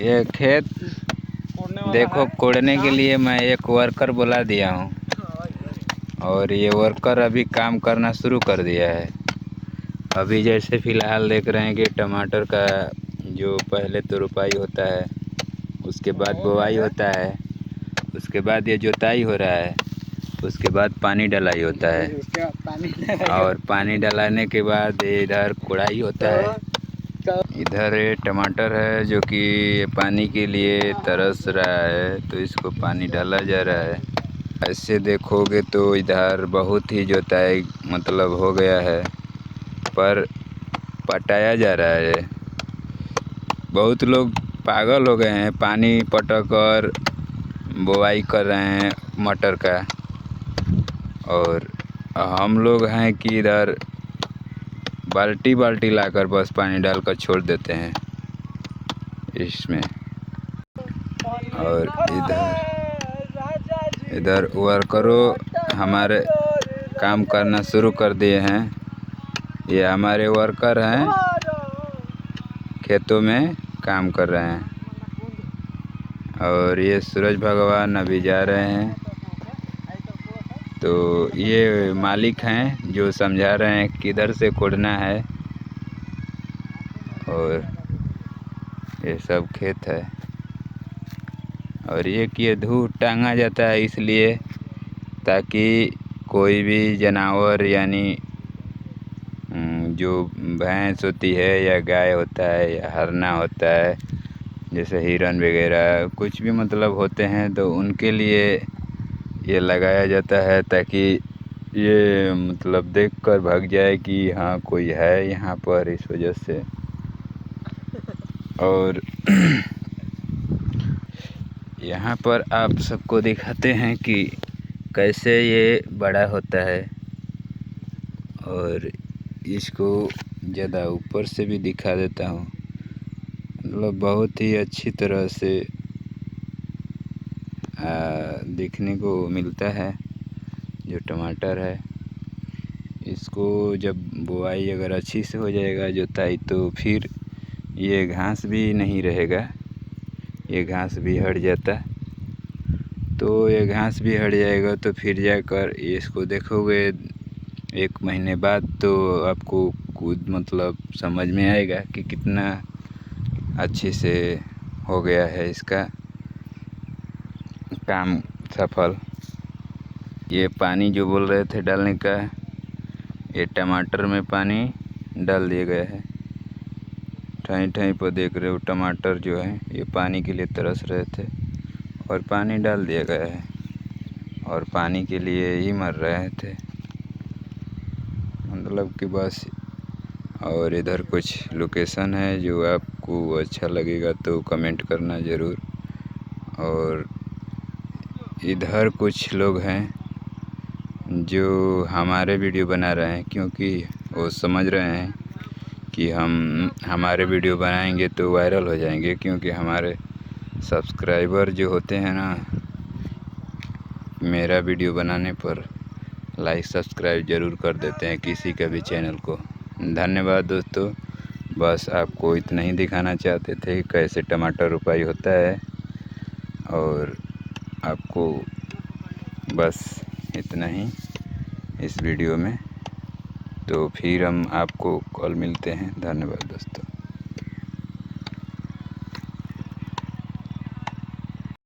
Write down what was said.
ये खेत देखो कोड़ने के लिए मैं एक वर्कर बुला दिया हूँ और ये वर्कर अभी काम करना शुरू कर दिया है। अभी जैसे फ़िलहाल देख रहे हैं कि टमाटर का जो पहले तो रुपाई होता है, उसके बाद बुआई होता है, उसके बाद ये जोताई हो रहा है, उसके बाद पानी डलाई होता है और पानी डलाने के बाद इधर कोड़ाई होता है। इधर ये टमाटर है जो कि पानी के लिए तरस रहा है, तो इसको पानी डाला जा रहा है। ऐसे देखोगे तो इधर बहुत ही जोताई मतलब हो गया है, पर पटाया जा रहा है। बहुत लोग पागल हो गए हैं, पानी पटक और बुआई कर रहे हैं मटर का। और हम लोग हैं कि इधर बाल्टी बाल्टी लाकर बस पानी डालकर छोड़ देते हैं इसमें। और इधर वर्करों हमारे काम करना शुरू कर दिए हैं। ये हमारे वर्कर हैं, खेतों में काम कर रहे हैं। और ये सूरज भगवान अभी जा रहे हैं, तो ये मालिक हैं जो समझा रहे हैं किधर से कोड़ना है। और ये सब खेत है और ये धूप टांगा जाता है इसलिए ताकि कोई भी जानवर यानी जो भैंस होती है या गाय होता है या हरना होता है, जैसे हिरन वगैरह कुछ भी मतलब होते हैं, तो उनके लिए ये लगाया जाता है ताकि ये मतलब देखकर भाग जाए कि हाँ कोई है यहाँ पर, इस वजह से। और यहाँ पर आप सबको दिखाते हैं कि कैसे ये बड़ा होता है। और इसको ज़्यादा ऊपर से भी दिखा देता हूँ, मतलब बहुत ही अच्छी तरह से दिखने को मिलता है जो टमाटर है। इसको जब बुआई अगर अच्छी से हो जाएगा जोताई, तो फिर ये घास भी नहीं रहेगा, ये घास भी हट जाता। तो ये घास भी हट जाएगा तो फिर जाकर इसको देखोगे 1 महीने बाद, तो आपको खुद मतलब समझ में आएगा कि कितना अच्छे से हो गया है इसका काम सफल। ये पानी जो बोल रहे थे डालने का, ये टमाटर में पानी डाल दिया गया है। ठाई ठाई पर देख रहे हो टमाटर जो है ये पानी के लिए तरस रहे थे और पानी डाल दिया गया है और पानी के लिए ही मर रहे थे, मतलब कि बस। और इधर कुछ लोकेशन है, जो आपको अच्छा लगेगा तो कमेंट करना ज़रूर। और इधर कुछ लोग हैं जो हमारे वीडियो बना रहे हैं, क्योंकि वो समझ रहे हैं कि हमारे वीडियो बनाएंगे तो वायरल हो जाएंगे। क्योंकि हमारे सब्सक्राइबर जो होते हैं ना, मेरा वीडियो बनाने पर लाइक सब्सक्राइब ज़रूर कर देते हैं किसी का भी चैनल को। धन्यवाद दोस्तों, बस आपको इतना ही दिखाना चाहते थे कैसे टमाटर रुपाई होता है। और आपको बस इतना ही इस वीडियो में, तो फिर हम आपको कल मिलते हैं। धन्यवाद दोस्तों।